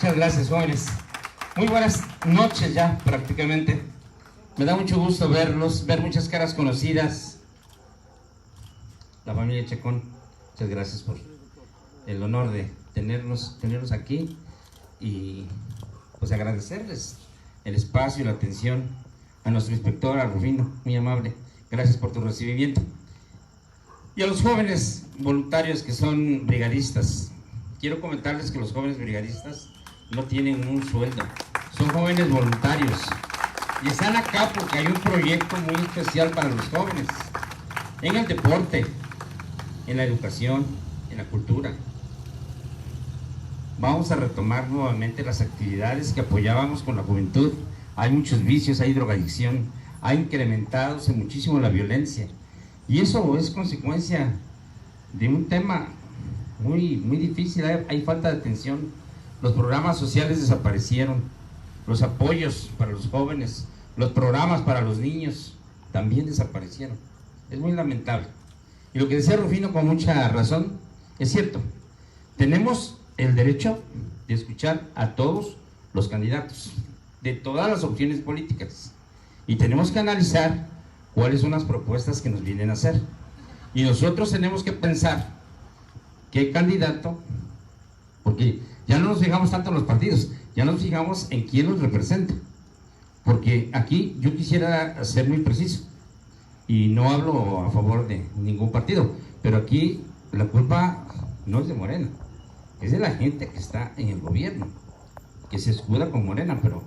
Muchas gracias, jóvenes. Muy buenas noches ya, prácticamente. Me da mucho gusto verlos, ver muchas caras conocidas. La familia Chacón, muchas gracias por el honor de tenerlos aquí y pues agradecerles el espacio y la atención a nuestro inspector, a Rufino, muy amable. Gracias por tu recibimiento. Y a los jóvenes voluntarios que son brigadistas. Quiero comentarles que los jóvenes brigadistas no tienen un sueldo, son jóvenes voluntarios y están acá porque hay un proyecto muy especial para los jóvenes, en el deporte, en la educación, en la cultura. Vamos a retomar nuevamente las actividades que apoyábamos con la juventud. Hay muchos vicios, hay drogadicción, ha incrementado muchísimo la violencia y eso es consecuencia de un tema muy difícil. Hay falta de atención, los programas sociales desaparecieron, los apoyos para los jóvenes, los programas para los niños también desaparecieron. Es muy lamentable. Y lo que decía Rufino con mucha razón, es cierto, tenemos el derecho de escuchar a todos los candidatos, de todas las opciones políticas, y tenemos que analizar cuáles son las propuestas que nos vienen a hacer. Y nosotros tenemos que pensar qué candidato, porque ya no nos fijamos tanto en los partidos, ya nos fijamos en quién los representa. Porque aquí yo quisiera ser muy preciso, y no hablo a favor de ningún partido, pero aquí la culpa no es de Morena, es de la gente que está en el gobierno, que se escuda con Morena, pero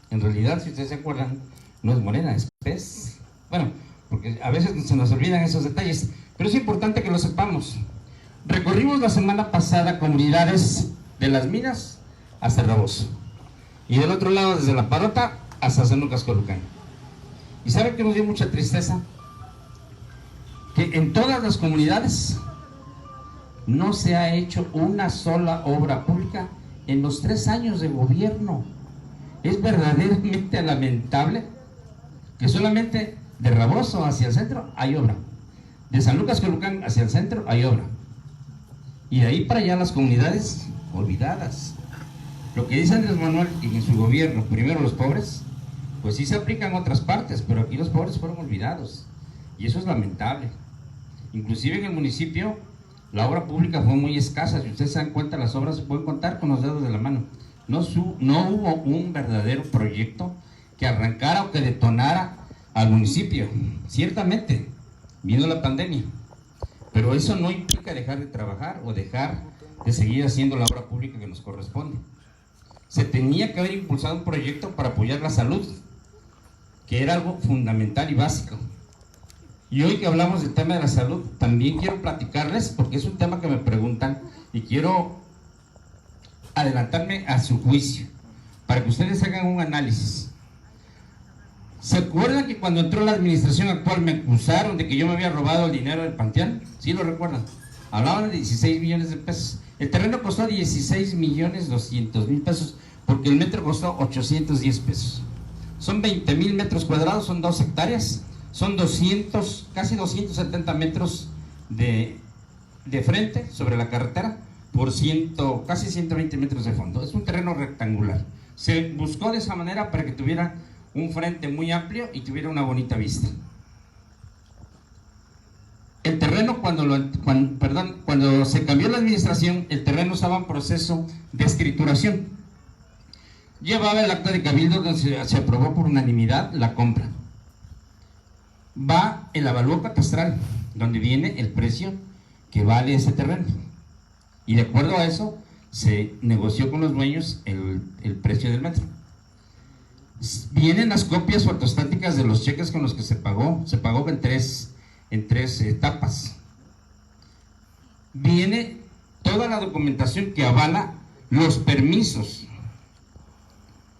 en realidad, si ustedes se acuerdan, no es Morena, es PES. Bueno, porque a veces se nos olvidan esos detalles, pero es importante que lo sepamos. Recorrimos la semana pasada comunidades de Las Minas hasta Raboso, y del otro lado desde La Parota hasta San Lucas Colucán. ¿Y sabe que nos dio mucha tristeza? Que en todas las comunidades no se ha hecho una sola obra pública en los 3 años de gobierno. Es verdaderamente lamentable que solamente de Raboso hacia el centro hay obra, de San Lucas Colucán hacia el centro hay obra, y de ahí para allá las comunidades olvidadas. Lo que dice Andrés Manuel en su gobierno, primero los pobres, pues sí se aplica en otras partes, pero aquí los pobres fueron olvidados, y eso es lamentable. Inclusive en el municipio la obra pública fue muy escasa. Si ustedes se dan cuenta, las obras se pueden contar con los dedos de la mano. No hubo un verdadero proyecto que arrancara o que detonara al municipio. Ciertamente vino la pandemia, pero eso no implica dejar de trabajar o dejar de seguir haciendo la obra pública que nos corresponde. Se tenía que haber impulsado un proyecto para apoyar la salud, que era algo fundamental y básico. Y hoy que hablamos del tema de la salud, también quiero platicarles, porque es un tema que me preguntan, y quiero adelantarme a su juicio, para que ustedes hagan un análisis. ¿Se acuerdan que cuando entró la administración actual me acusaron de que yo me había robado el dinero del Panteón? ¿Sí lo recuerdan? Hablaban de 16 millones de pesos. El terreno costó 16.200.000 pesos, porque el metro costó 810 pesos. Son 20,000 metros cuadrados, son 2 hectáreas, son casi 270 metros de frente sobre la carretera, por casi 120 metros de fondo. Es un terreno rectangular. Se buscó de esa manera para que tuviera un frente muy amplio y tuviera una bonita vista. El terreno, cuando se cambió la administración, el terreno estaba en proceso de escrituración. Llevaba el acta de cabildo donde se aprobó por unanimidad la compra. Va el avalúo catastral, donde viene el precio que vale ese terreno. Y de acuerdo a eso, se negoció con los dueños el precio del metro. Vienen las copias fotostáticas de los cheques con los que se pagó en tres etapas. Viene toda la documentación que avala los permisos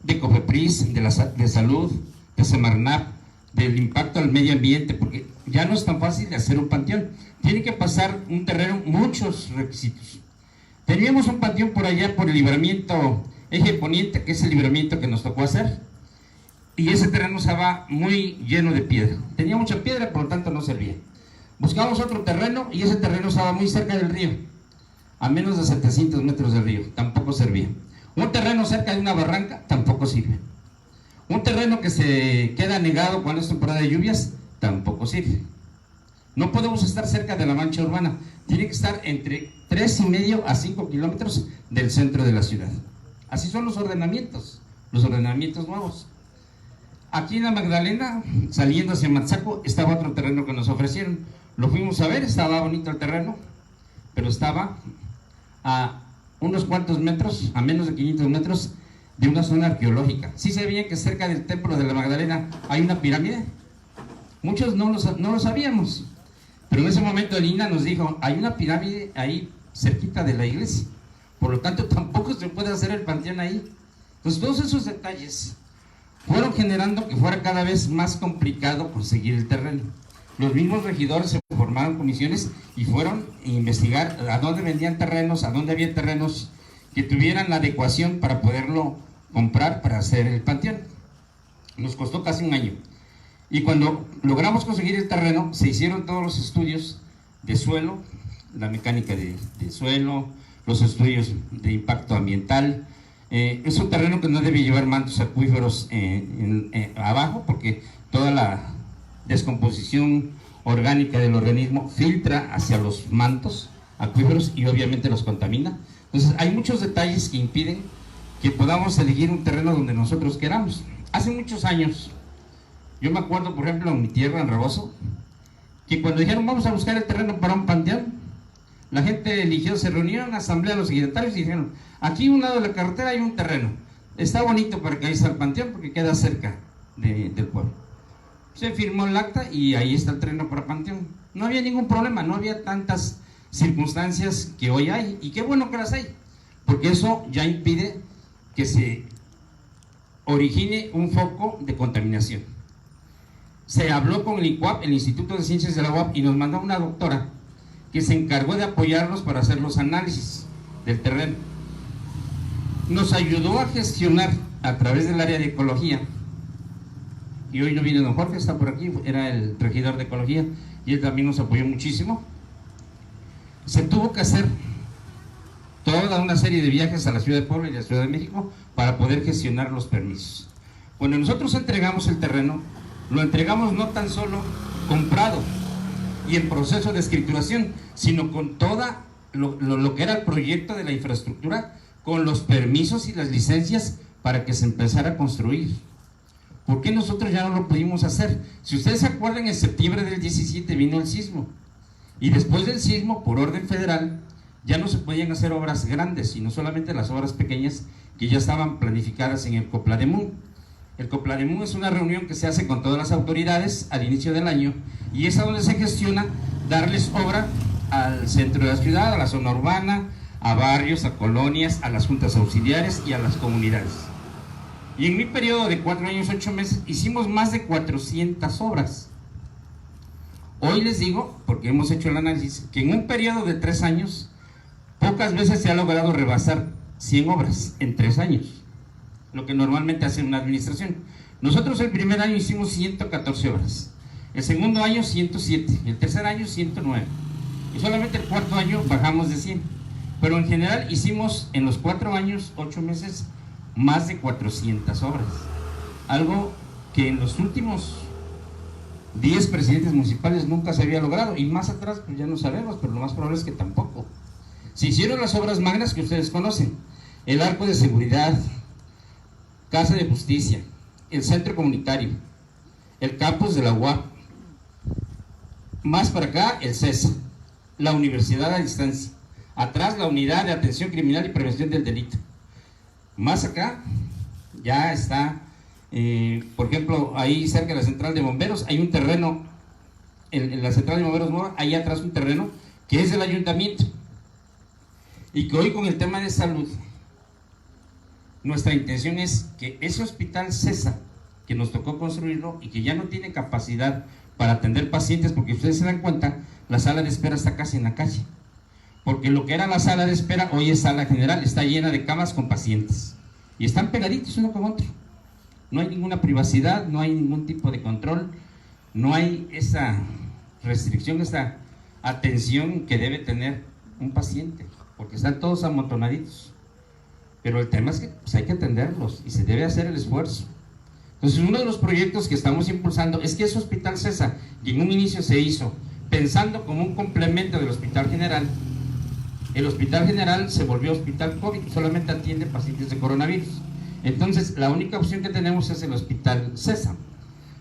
de COFEPRIS, de salud, de Semarnat, del impacto al medio ambiente, porque ya no es tan fácil de hacer un panteón. Tiene que pasar un terreno, muchos requisitos. Teníamos un panteón por allá, por el libramiento Eje Poniente, que es el libramiento que nos tocó hacer, y ese terreno estaba muy lleno de piedra. Tenía mucha piedra, por lo tanto no servía. Buscamos otro terreno, y ese terreno estaba muy cerca del río, a menos de 700 metros del río, tampoco servía. Un terreno cerca de una barranca tampoco sirve. Un terreno que se queda negado cuando es temporada de lluvias tampoco sirve. No podemos estar cerca de la mancha urbana, tiene que estar entre 3,5 a 5 kilómetros del centro de la ciudad. Así son los ordenamientos nuevos. Aquí en la Magdalena, saliendo hacia Matzaco, estaba otro terreno que nos ofrecieron. Lo fuimos a ver, estaba bonito el terreno, pero estaba a unos cuantos metros, a menos de 500 metros, de una zona arqueológica. Sí se veía que cerca del templo de la Magdalena hay una pirámide. Muchos no lo sabíamos, pero en ese momento el INAH nos dijo, hay una pirámide ahí cerquita de la iglesia, por lo tanto tampoco se puede hacer el panteón ahí. Entonces todos esos detalles fueron generando que fuera cada vez más complicado conseguir el terreno. Los mismos regidores se formaron comisiones y fueron a investigar a dónde vendían terrenos, a dónde había terrenos que tuvieran la adecuación para poderlo comprar para hacer el panteón. Nos costó casi un año. Y cuando logramos conseguir el terreno, se hicieron todos los estudios de suelo, la mecánica de suelo, los estudios de impacto ambiental. Es un terreno que no debe llevar mantos acuíferos abajo, porque toda la descomposición orgánica del organismo filtra hacia los mantos acuíferos y obviamente los contamina. Entonces hay muchos detalles que impiden que podamos elegir un terreno donde nosotros queramos. Hace muchos años, yo me acuerdo, por ejemplo, en mi tierra, en Rebozo, que cuando dijeron vamos a buscar el terreno para un panteón, la gente eligió, se reunió en una asamblea de los ejidatarios y dijeron, aquí a un lado de la carretera hay un terreno, está bonito para que ahí está el panteón porque queda cerca del pueblo. Se firmó el acta y ahí está el terreno para panteón. No había ningún problema, no había tantas circunstancias que hoy hay, y qué bueno que las hay, porque eso ya impide que se origine un foco de contaminación. Se habló con el ICUAP, el Instituto de Ciencias de la UAP, y nos mandó una doctora que se encargó de apoyarnos para hacer los análisis del terreno. Nos ayudó a gestionar a través del área de ecología, y hoy no viene don Jorge, está por aquí, era el regidor de ecología, y él también nos apoyó muchísimo. Se tuvo que hacer toda una serie de viajes a la Ciudad de Puebla y a la Ciudad de México para poder gestionar los permisos. Cuando nosotros entregamos el terreno, lo entregamos no tan solo comprado y en proceso de escrituración, sino con toda lo que era el proyecto de la infraestructura, con los permisos y las licencias para que se empezara a construir. ¿Por qué nosotros ya no lo pudimos hacer? Si ustedes se acuerdan, en septiembre del 17 vino el sismo, y después del sismo, por orden federal, ya no se podían hacer obras grandes, sino solamente las obras pequeñas que ya estaban planificadas en el COPLADEMUN. El COPLADEMUN es una reunión que se hace con todas las autoridades al inicio del año, y es a donde se gestiona darles obra al centro de la ciudad, a la zona urbana, a barrios, a colonias, a las juntas auxiliares y a las comunidades. Y en mi periodo de 4 años, 8 meses, hicimos más de 400 obras. Hoy les digo, porque hemos hecho el análisis, que en un periodo de 3 años, pocas veces se ha logrado rebasar 100 obras en 3 años, lo que normalmente hace una administración. Nosotros el primer año hicimos 114 obras, el segundo año 107, el tercer año 109, y solamente el cuarto año bajamos de 100. Pero en general hicimos en los 4 años, 8 meses, más de 400 obras. Algo que en los últimos 10 presidentes municipales nunca se había logrado, y más atrás pues ya no sabemos, pero lo más probable es que tampoco. Se hicieron las obras magnas que ustedes conocen: el arco de seguridad, Casa de Justicia, el centro comunitario, el campus de la UAP, más para acá el CESA, la universidad a distancia, atrás la unidad de atención criminal y prevención del delito. Más acá ya está, por ejemplo, ahí cerca de la central de bomberos hay un terreno, en la central de bomberos nueva, ahí atrás un terreno que es del ayuntamiento, y que hoy con el tema de salud, nuestra intención es que ese hospital CESA, que nos tocó construirlo y que ya no tiene capacidad para atender pacientes, porque ustedes se dan cuenta, la sala de espera está casi en la calle, porque lo que era la sala de espera hoy es sala general, está llena de camas con pacientes, y están pegaditos uno con otro. No hay ninguna privacidad, no hay ningún tipo de control, no hay esa restricción, esa atención que debe tener un paciente, porque están todos amontonaditos. pero el tema es que pues, hay que atenderlos y se debe hacer el esfuerzo. Entonces, uno de los proyectos que estamos impulsando es que ese Hospital CESA, y en un inicio se hizo pensando como un complemento del Hospital General. El Hospital General se volvió Hospital COVID, solamente atiende pacientes de coronavirus. Entonces, la única opción que tenemos es el Hospital CESA.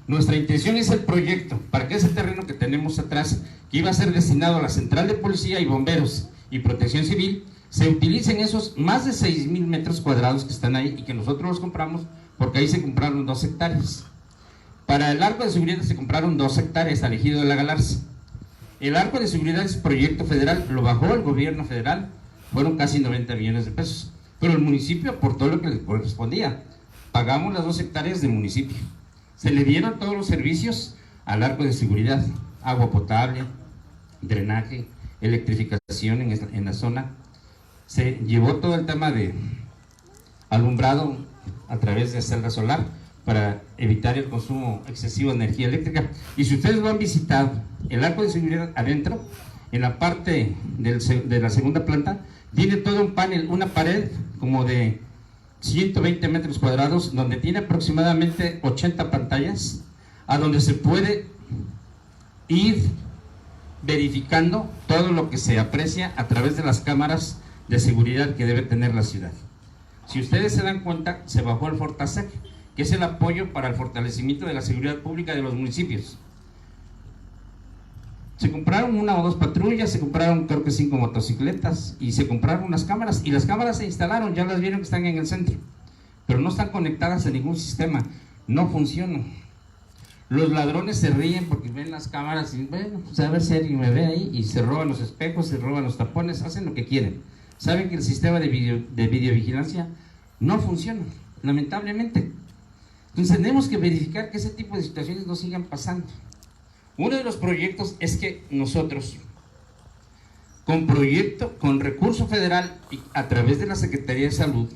Nuestra intención es el proyecto, para que ese terreno que tenemos atrás, que iba a ser destinado a la Central de Policía y Bomberos y Protección Civil, se utilicen esos más de 6,000 metros cuadrados que están ahí y que nosotros los compramos, porque ahí se compraron 2 hectáreas. Para el arco de seguridad se compraron 2 hectáreas al Ejido de la Galarza. El arco de seguridad es proyecto federal, lo bajó el gobierno federal, fueron casi 90 millones de pesos, pero el municipio aportó lo que le correspondía. Pagamos las 2 hectáreas del municipio. Se le dieron todos los servicios al arco de seguridad, agua potable, drenaje, electrificación en la zona. Se llevó todo el tema de alumbrado a través de celda solar para evitar el consumo excesivo de energía eléctrica. Y si ustedes lo han visitado, el arco de seguridad adentro, en la parte de la segunda planta, tiene todo un panel, una pared como de 120 metros cuadrados, donde tiene aproximadamente 80 pantallas, a donde se puede ir verificando todo lo que se aprecia a través de las cámaras de seguridad que debe tener la ciudad. Si ustedes se dan cuenta, se bajó el Fortasec, que es el apoyo para el fortalecimiento de la seguridad pública de los municipios. Se compraron 1 o 2 patrullas, se compraron creo que 5 motocicletas y se compraron unas cámaras, y las cámaras se instalaron, ya las vieron que están en el centro, pero no están conectadas a ningún sistema, no funcionan. Los ladrones se ríen porque ven las cámaras y bueno, pues a ver si alguien me ve ahí, y se roban los espejos, se roban los tapones, hacen lo que quieren. Saben que el sistema de videovigilancia no funciona, lamentablemente. Entonces tenemos que verificar que ese tipo de situaciones no sigan pasando. Uno de los proyectos es que nosotros, con recurso federal y a través de la Secretaría de Salud,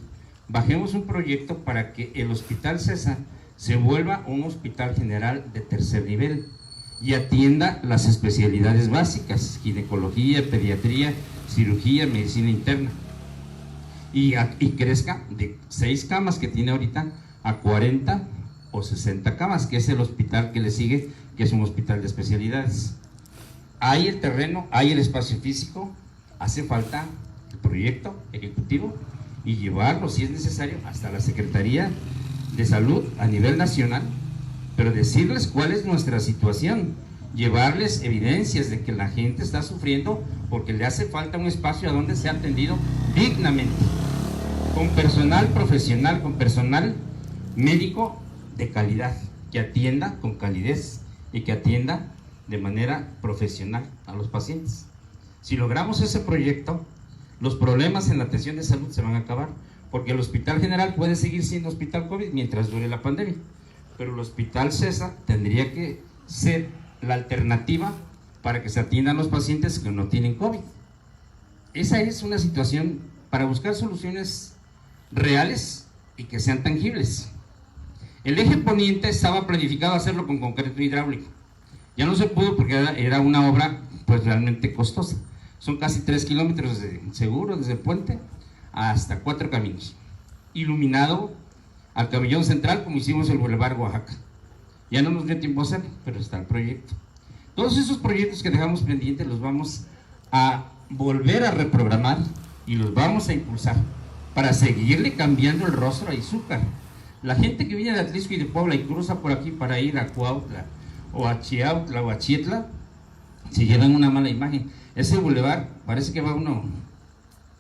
bajemos un proyecto para que el Hospital CESA se vuelva un hospital general de tercer nivel y atienda las especialidades básicas: ginecología, pediatría, cirugía, medicina interna, y crezca de 6 camas que tiene ahorita a 40 o 60 camas, que es el hospital que le sigue, que es un hospital de especialidades. Hay el terreno, hay el espacio físico, hace falta el proyecto ejecutivo y llevarlo, si es necesario, hasta la Secretaría de Salud a nivel nacional, pero decirles cuál es nuestra situación, llevarles evidencias de que la gente está sufriendo porque le hace falta un espacio a donde sea atendido dignamente, con personal profesional, con personal médico de calidad, que atienda con calidez y que atienda de manera profesional a los pacientes. Si logramos ese proyecto, los problemas en la atención de salud se van a acabar, porque el Hospital General puede seguir siendo Hospital COVID mientras dure la pandemia, pero el Hospital CESA tendría que ser la alternativa para que se atiendan los pacientes que no tienen COVID. Esa es una situación para buscar soluciones reales y que sean tangibles. El eje poniente estaba planificado hacerlo con concreto hidráulico. Ya no se pudo porque era una obra pues realmente costosa. Son casi 3 kilómetros de seguro desde el puente hasta 4 caminos. Iluminado al camellón central como hicimos el Boulevard Oaxaca. Ya no nos dio tiempo a hacerlo, pero está el proyecto. Todos esos proyectos que dejamos pendientes los vamos a volver a reprogramar y los vamos a impulsar para seguirle cambiando el rostro a Izúcar. La gente que viene de Atlisco y de Puebla y cruza por aquí para ir a Cuautla o a Chiautla o a Chietla, se llevan una mala imagen. Ese bulevar parece que va uno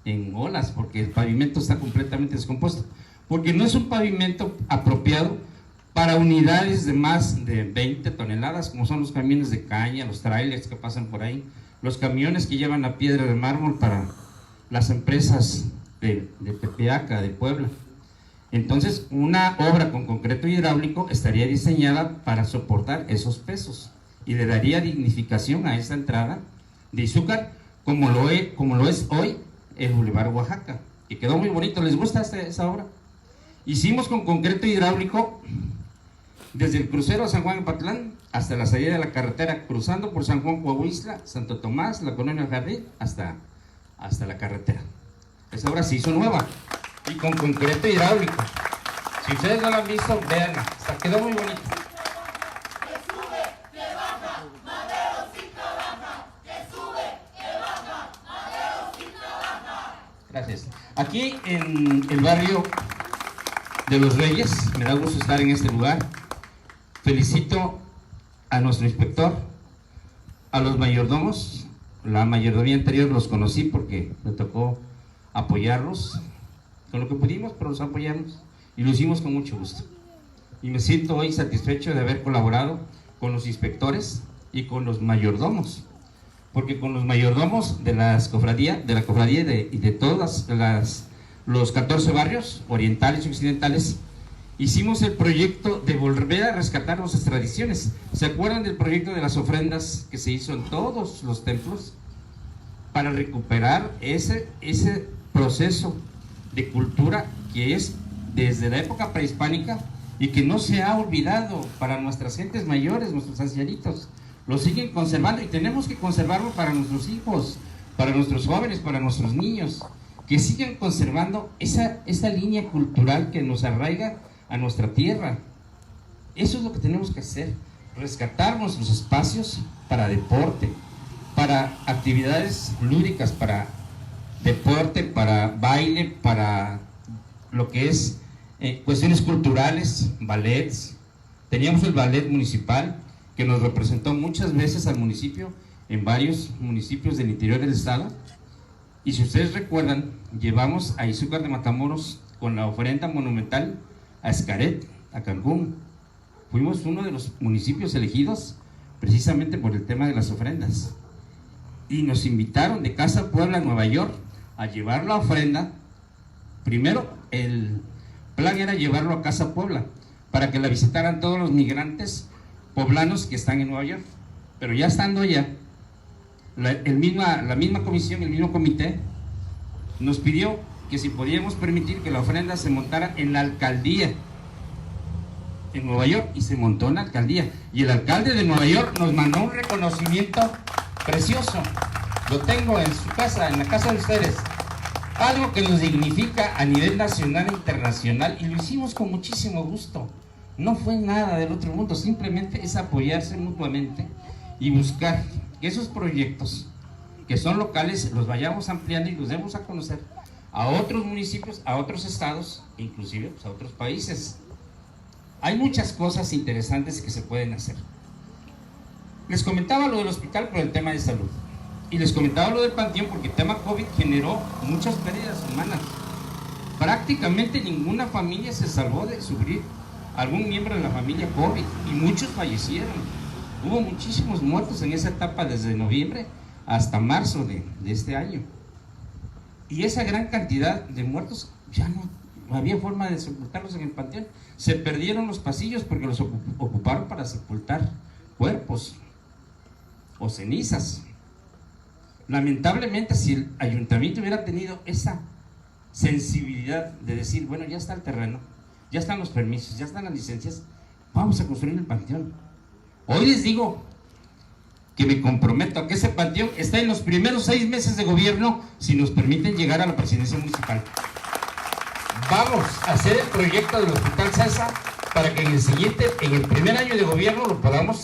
en olas porque el pavimento está completamente descompuesto, porque no es un pavimento apropiado para unidades de más de 20 toneladas, como son los camiones de caña, los trailers que pasan por ahí, los camiones que llevan la piedra de mármol para las empresas de Tepeaca, de Puebla. Entonces, una obra con concreto hidráulico estaría diseñada para soportar esos pesos y le daría dignificación a esa entrada de Izúcar, como lo es hoy el Boulevard Oaxaca, que quedó muy bonito. ¿Les gusta esa obra? Hicimos con concreto hidráulico desde el crucero a San Juan Epatlán hasta la salida de la carretera, cruzando por San Juan Coahuistla, Santo Tomás, la Colonia Jardín, hasta la carretera. Esa obra se hizo nueva. y con concreto hidráulico. Si ustedes no lo han visto, véanla, quedó muy bonito. Gracias. Aquí en el barrio de Los Reyes, me da gusto estar en este lugar. Felicito a nuestro inspector, a los mayordomos. La mayordomía anterior los conocí porque me tocó apoyarlos con lo que pudimos, pero los apoyamos y lo hicimos con mucho gusto. Y me siento hoy satisfecho de haber colaborado con los inspectores y con los mayordomos, porque con los mayordomos de la cofradía y de todos los 14 barrios orientales y occidentales, hicimos el proyecto de volver a rescatar nuestras tradiciones. ¿Se acuerdan del proyecto de las ofrendas que se hizo en todos los templos? Para recuperar ese proceso de cultura que es desde la época prehispánica y que no se ha olvidado para nuestras gentes mayores, nuestros ancianitos. Lo siguen conservando y tenemos que conservarlo para nuestros hijos, para nuestros jóvenes, para nuestros niños, que sigan conservando esa línea cultural que nos arraiga a nuestra tierra. Eso es lo que tenemos que hacer, rescatar nuestros espacios para deporte, para actividades lúdicas, para deporte, para baile, para lo que es cuestiones culturales, ballets. Teníamos el ballet municipal que nos representó muchas veces al municipio en varios municipios del interior del estado. Y si ustedes recuerdan, llevamos a Izúcar de Matamoros con la ofrenda monumental a Xcaret, a Cancún. Fuimos uno de los municipios elegidos precisamente por el tema de las ofrendas. Y nos invitaron de Casa Puebla, Nueva York, a llevar la ofrenda. Primero, el plan era llevarlo a Casa Puebla, para que la visitaran todos los migrantes poblanos que están en Nueva York. Pero ya estando allá, la misma comisión, el mismo comité, nos pidió que si podíamos permitir que la ofrenda se montara en la alcaldía en Nueva York, y se montó en la alcaldía, y el alcalde de Nueva York nos mandó un reconocimiento precioso. Lo tengo en su casa, en la casa de ustedes, algo que nos dignifica a nivel nacional e internacional, y lo hicimos con muchísimo gusto. No fue nada del otro mundo, simplemente es apoyarse mutuamente y buscar que esos proyectos que son locales los vayamos ampliando y los demos a conocer a otros municipios, a otros estados, inclusive pues, a otros países. Hay muchas cosas interesantes que se pueden hacer. Les comentaba lo del hospital por el tema de salud, y les comentaba lo del panteón porque el tema COVID generó muchas pérdidas humanas. Prácticamente ninguna familia se salvó de sufrir algún miembro de la familia COVID, y muchos fallecieron. Hubo muchísimos muertos en esa etapa desde noviembre hasta marzo de este año. Y esa gran cantidad de muertos, ya no había forma de sepultarlos en el panteón. Se perdieron los pasillos porque los ocuparon para sepultar cuerpos o cenizas. Lamentablemente, si el ayuntamiento hubiera tenido esa sensibilidad de decir, bueno, ya está el terreno, ya están los permisos, ya están las licencias, vamos a construir el panteón. Hoy les digo que me comprometo a que ese panteón está en los primeros 6 meses de gobierno, si nos permiten llegar a la presidencia municipal. Vamos a hacer el proyecto del Hospital César para que en el primer año de gobierno lo podamos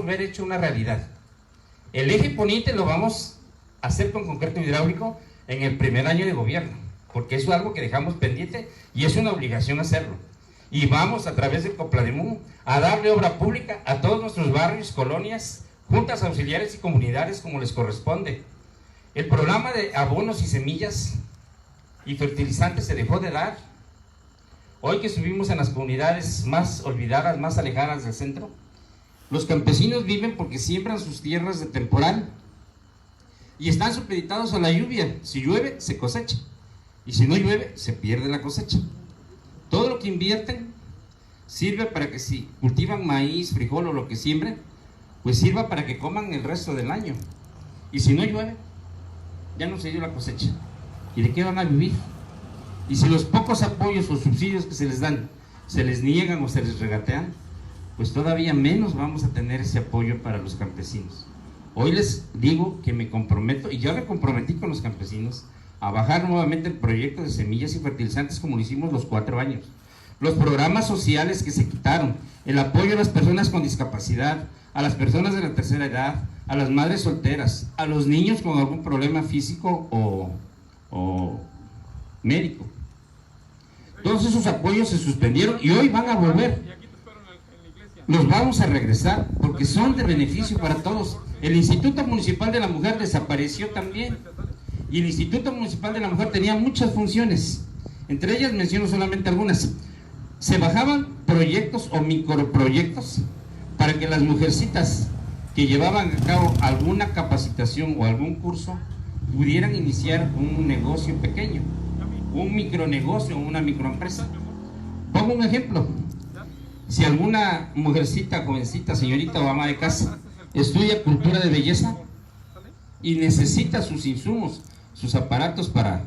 ver hecho una realidad. El eje poniente lo vamos a hacer con concreto hidráulico en el primer año de gobierno, porque eso es algo que dejamos pendiente y es una obligación hacerlo. Y vamos a través del Coplademú a darle obra pública a todos nuestros barrios, colonias, juntas auxiliares y comunidades como les corresponde. El programa de abonos y semillas y fertilizantes se dejó de dar. Hoy que subimos en las comunidades más olvidadas, más alejadas del centro, los campesinos viven porque siembran sus tierras de temporal y están supeditados a la lluvia. Si llueve, se cosecha, y si no llueve, se pierde la cosecha. Todo lo que invierten sirve para que si cultivan maíz, frijol o lo que siembren, pues sirva para que coman el resto del año. Y si no llueve, ya no se dio la cosecha. ¿Y de qué van a vivir? Y si los pocos apoyos o subsidios que se les dan, se les niegan o se les regatean, pues todavía menos vamos a tener ese apoyo para los campesinos. Hoy les digo que me comprometo, y ya me comprometí con los campesinos, a bajar nuevamente el proyecto de semillas y fertilizantes como lo hicimos los 4 años. Los programas sociales que se quitaron, el apoyo a las personas con discapacidad, a las personas de la tercera edad, a las madres solteras, a los niños con algún problema físico o médico. Todos esos apoyos se suspendieron y hoy van a volver. Los vamos a regresar porque son de beneficio para todos. El Instituto Municipal de la Mujer desapareció también. Y el Instituto Municipal de la Mujer tenía muchas funciones. Entre ellas menciono solamente algunas. Se bajaban proyectos o microproyectos para que las mujercitas que llevaban a cabo alguna capacitación o algún curso pudieran iniciar un negocio pequeño, un micronegocio o una microempresa. Pongo un ejemplo. Si alguna mujercita, jovencita, señorita o ama de casa estudia cultura de belleza y necesita sus insumos, sus aparatos para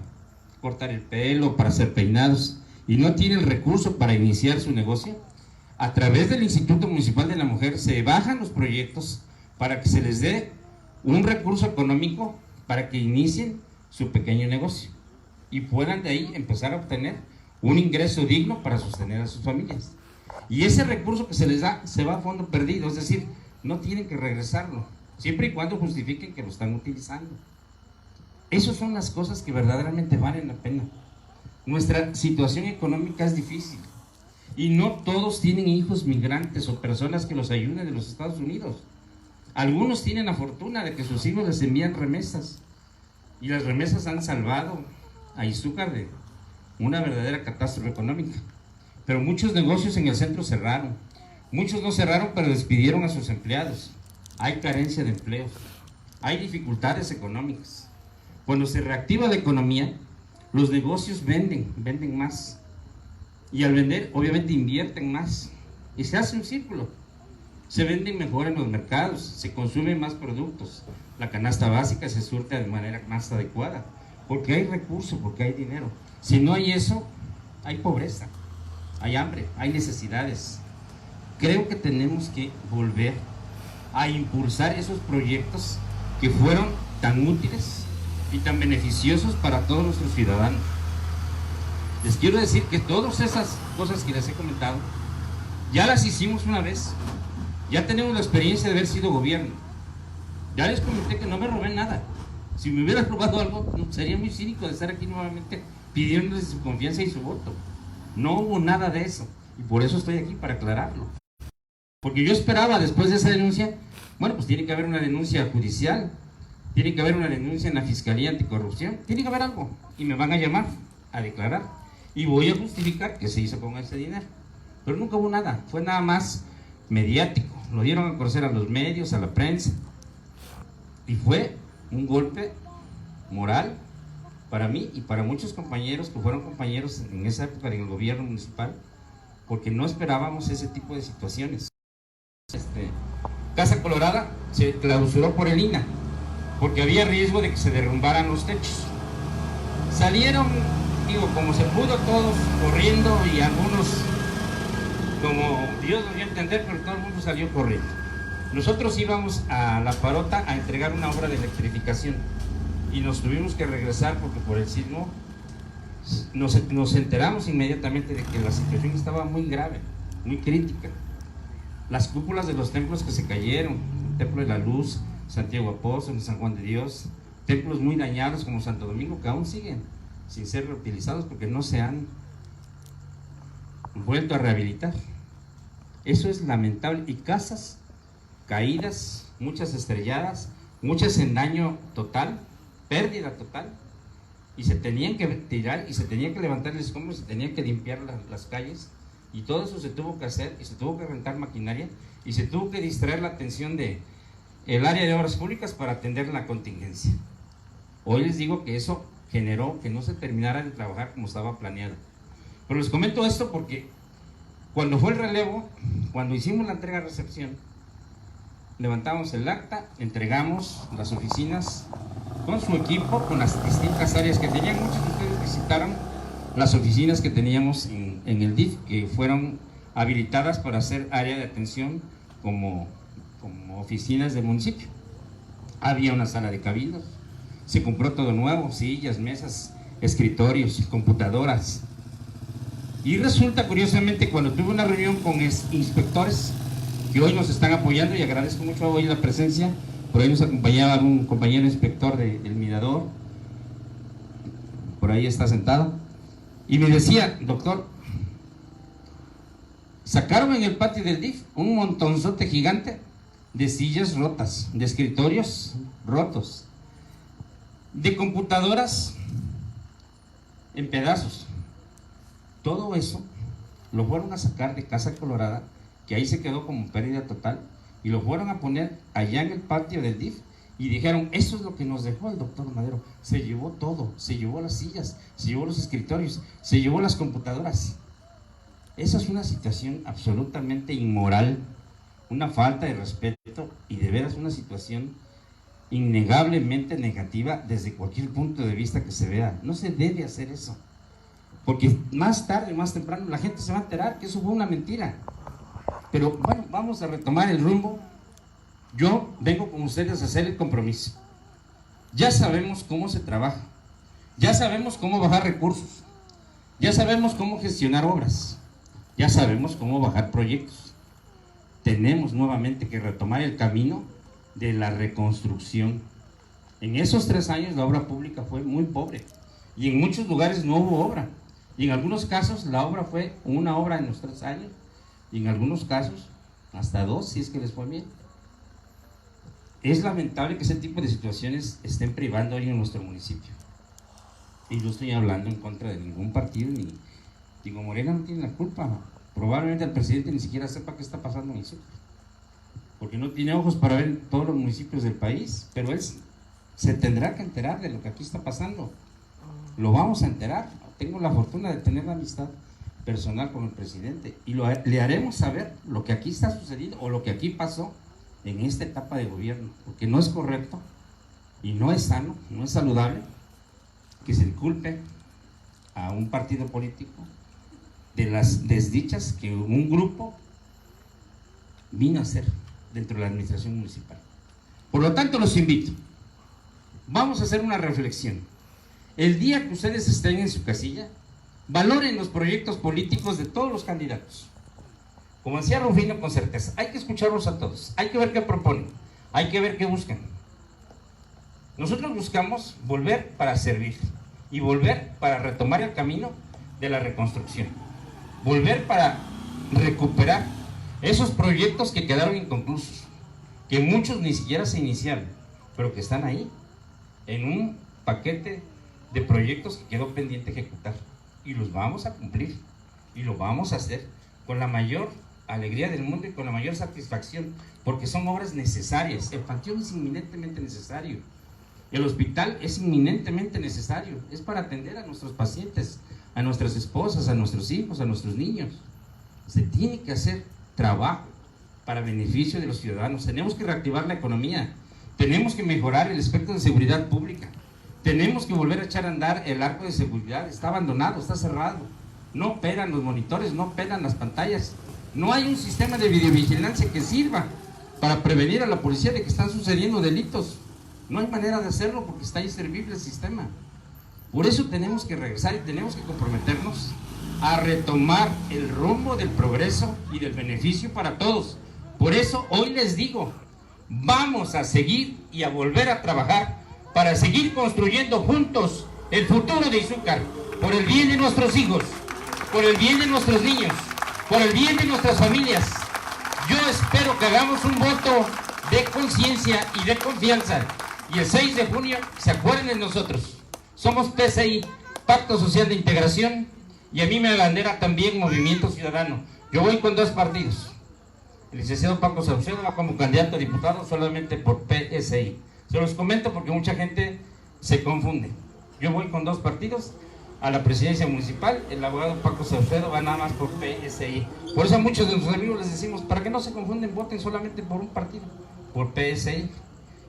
cortar el pelo, para hacer peinados, y no tiene el recurso para iniciar su negocio, a través del Instituto Municipal de la Mujer se bajan los proyectos para que se les dé un recurso económico para que inicien su pequeño negocio y puedan de ahí empezar a obtener un ingreso digno para sostener a sus familias. Y ese recurso que se les da se va a fondo perdido, es decir, no tienen que regresarlo, siempre y cuando justifiquen que lo están utilizando. Esas son las cosas que verdaderamente valen la pena. Nuestra situación económica es difícil y no todos tienen hijos migrantes o personas que los ayuden de los Estados Unidos. Algunos tienen la fortuna de que sus hijos les envían remesas y las remesas han salvado a Izúcar de una verdadera catástrofe económica. Pero muchos negocios en el centro cerraron, muchos no cerraron pero despidieron a sus empleados. Hay carencia de empleos, hay dificultades económicas. Cuando se reactiva la economía, los negocios venden más, y al vender obviamente invierten más y se hace un círculo. Se venden mejor en los mercados, se consumen más productos, la canasta básica se surte de manera más adecuada, porque hay recursos, porque hay dinero. Si no hay eso, hay pobreza, hay hambre, hay necesidades. Creo que tenemos que volver a impulsar esos proyectos que fueron tan útiles y tan beneficiosos para todos nuestros ciudadanos. Les quiero decir que todas esas cosas que les he comentado, ya las hicimos una vez, ya tenemos la experiencia de haber sido gobierno. Ya les comenté que no me robé nada. Si me hubiera robado algo, sería muy cínico de estar aquí nuevamente pidiéndoles su confianza y su voto. No hubo nada de eso, y por eso estoy aquí, para aclararlo. Porque yo esperaba, después de esa denuncia, bueno, pues tiene que haber una denuncia judicial, tiene que haber una denuncia en la Fiscalía Anticorrupción, tiene que haber algo, y me van a llamar a declarar, y voy a justificar qué se hizo con ese dinero. Pero nunca hubo nada, fue nada más mediático, lo dieron a conocer a los medios, a la prensa, y fue un golpe moral para mí y para muchos compañeros que fueron compañeros en esa época en el gobierno municipal, porque no esperábamos ese tipo de situaciones. Casa Colorada se clausuró por el INAH, porque había riesgo de que se derrumbaran los techos. Salieron, digo, como se pudo, todos corriendo, y algunos, como Dios nos dio a entender, pero todo el mundo salió corriendo. Nosotros íbamos a La Parota a entregar una obra de electrificación y nos tuvimos que regresar porque por el sismo nos enteramos inmediatamente de que la situación estaba muy grave, muy crítica. Las cúpulas de los templos que se cayeron, el Templo de la Luz, Santiago Apóstol, San Juan de Dios, templos muy dañados como Santo Domingo, que aún siguen sin ser reutilizados porque no se han vuelto a rehabilitar. Eso es lamentable. Y casas caídas, muchas estrelladas, muchas en daño total, pérdida total, y se tenían que tirar y se tenían que levantar el escombro, se tenían que limpiar las calles, y todo eso se tuvo que hacer, y se tuvo que rentar maquinaria, y se tuvo que distraer la atención de el área de obras públicas para atender la contingencia. Hoy les digo que eso generó que no se terminara de trabajar como estaba planeado. Pero les comento esto porque cuando fue el relevo, cuando hicimos la entrega-recepción, levantamos el acta, entregamos las oficinas con su equipo, con las distintas áreas que tenían. Muchos de ustedes visitaron las oficinas que teníamos en el DIF, que fueron habilitadas para hacer área de atención como oficinas del municipio. Había una sala de cabildos, se compró todo nuevo, sillas, mesas, escritorios, computadoras. Y resulta, curiosamente, cuando tuve una reunión con inspectores que hoy nos están apoyando, y agradezco mucho hoy la presencia, por ahí nos acompañaba un compañero inspector del Mirador, por ahí está sentado, y me decía: doctor, sacaron en el patio del DIF un montonzote gigante de sillas rotas, de escritorios rotos, de computadoras en pedazos. Todo eso lo fueron a sacar de Casa Colorada, que ahí se quedó como pérdida total, y lo fueron a poner allá en el patio del DIF, y dijeron: eso es lo que nos dejó el doctor Madero. Se llevó todo, se llevó las sillas, se llevó los escritorios, se llevó las computadoras. Esa es una situación absolutamente inmoral, una falta de respeto, y de veras una situación innegablemente negativa desde cualquier punto de vista que se vea. No se debe hacer eso, porque más tarde o más temprano la gente se va a enterar que eso fue una mentira. Pero bueno, vamos a retomar el rumbo. Yo vengo con ustedes a hacer el compromiso. Ya sabemos cómo se trabaja, ya sabemos cómo bajar recursos, ya sabemos cómo gestionar obras, ya sabemos cómo bajar proyectos. Tenemos nuevamente que retomar el camino de la reconstrucción. En esos 3 años la obra pública fue muy pobre, y en muchos lugares no hubo obra, y en algunos casos la obra fue una obra en los 3 años, y en algunos casos hasta 2, si es que les fue bien. Es lamentable que ese tipo de situaciones estén privando hoy en nuestro municipio, y no estoy hablando en contra de ningún partido, ni digo, Morena no tiene la culpa. Probablemente el presidente ni siquiera sepa qué está pasando en el sur, porque no tiene ojos para ver todos los municipios del país, pero él se tendrá que enterar de lo que aquí está pasando. Lo vamos a enterar. Tengo la fortuna de tener la amistad personal con el presidente, y le haremos saber lo que aquí está sucediendo, o lo que aquí pasó en esta etapa de gobierno, porque no es correcto y no es sano, no es saludable que se le culpe a un partido político de las desdichas que un grupo vino a hacer dentro de la administración municipal. Por lo tanto, los invito, vamos a hacer una reflexión. El día que ustedes estén en su casilla, valoren los proyectos políticos de todos los candidatos. Como decía Rufino, con certeza, hay que escucharlos a todos, hay que ver qué proponen, hay que ver qué buscan. Nosotros buscamos volver para servir, y volver para retomar el camino de la reconstrucción, volver para recuperar esos proyectos que quedaron inconclusos, que muchos ni siquiera se iniciaron, pero que están ahí, en un paquete de proyectos que quedó pendiente ejecutar, y los vamos a cumplir, y lo vamos a hacer con la mayor alegría del mundo y con la mayor satisfacción, porque son obras necesarias. El panteón es inminentemente necesario, el hospital es inminentemente necesario, es para atender a nuestros pacientes, a nuestras esposas, a nuestros hijos, a nuestros niños. Se tiene que hacer trabajo para beneficio de los ciudadanos. Tenemos que reactivar la economía, tenemos que mejorar el aspecto de seguridad pública, tenemos que volver a echar a andar el arco de seguridad. Está abandonado, está cerrado, no operan los monitores, no operan las pantallas, no hay un sistema de videovigilancia que sirva para prevenir a la policía de que están sucediendo delitos. No hay manera de hacerlo porque está inservible el sistema. Por eso tenemos que regresar y tenemos que comprometernos a retomar el rumbo del progreso y del beneficio para todos. Por eso hoy les digo, vamos a seguir y a volver a trabajar para seguir construyendo juntos el futuro de Izúcar, por el bien de nuestros hijos, por el bien de nuestros niños, por el bien de nuestras familias. Yo espero que hagamos un voto de conciencia y de confianza, y el 6 de junio se acuerden de nosotros. Somos PSI, Pacto Social de Integración, y a mí me abandera también Movimiento Ciudadano. Yo voy con 2 partidos. El licenciado Paco Saucedo va como candidato a diputado solamente por PSI. Se los comento porque mucha gente se confunde. Yo voy con 2 partidos a la presidencia municipal. El abogado Paco Saucedo va nada más por PSI. Por eso a muchos de nuestros amigos les decimos, para que no se confunden, voten solamente por un partido, por PSI.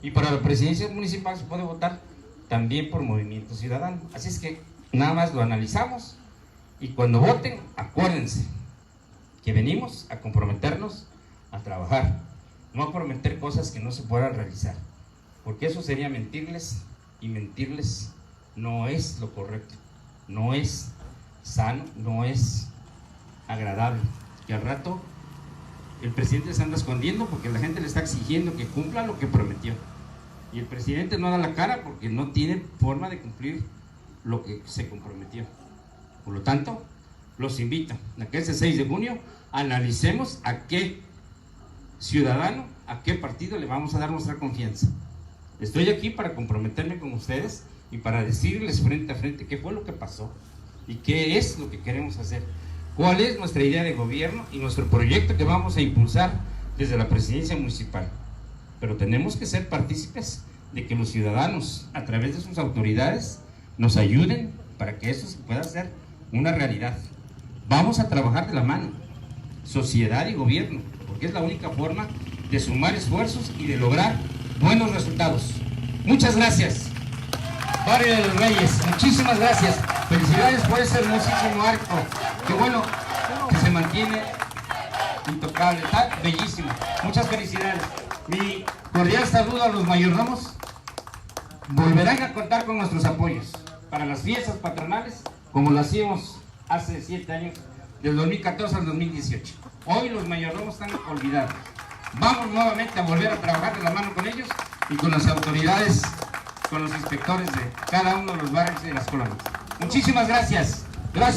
Y para la presidencia municipal se puede votar también por Movimiento Ciudadano. Así es que nada más lo analizamos, y cuando voten, acuérdense que venimos a comprometernos a trabajar, no a prometer cosas que no se puedan realizar, porque eso sería mentirles y mentirles no es lo correcto, no es sano, no es agradable. Y al rato el presidente se anda escondiendo porque la gente le está exigiendo que cumpla lo que prometió. Y el presidente no da la cara porque no tiene forma de cumplir lo que se comprometió. Por lo tanto, los invito a que ese 6 de junio analicemos a qué ciudadano, a qué partido le vamos a dar nuestra confianza. Estoy aquí para comprometerme con ustedes y para decirles frente a frente qué fue lo que pasó y qué es lo que queremos hacer, cuál es nuestra idea de gobierno y nuestro proyecto que vamos a impulsar desde la presidencia municipal. Pero tenemos que ser partícipes de que los ciudadanos, a través de sus autoridades, nos ayuden para que eso se pueda hacer una realidad. Vamos a trabajar de la mano, sociedad y gobierno, porque es la única forma de sumar esfuerzos y de lograr buenos resultados. Muchas gracias. Barrio de los Reyes, muchísimas gracias. Felicidades por ese hermosísimo arco. Qué bueno que se mantiene intocable, está bellísimo. Muchas felicidades. Mi cordial saludo a los mayordomos. Volverán a contar con nuestros apoyos para las fiestas patronales, como lo hacíamos hace 7 años, del 2014 al 2018. Hoy los mayordomos están olvidados. Vamos nuevamente a volver a trabajar de la mano con ellos y con las autoridades, con los inspectores de cada uno de los barrios y de las colonias. Muchísimas gracias.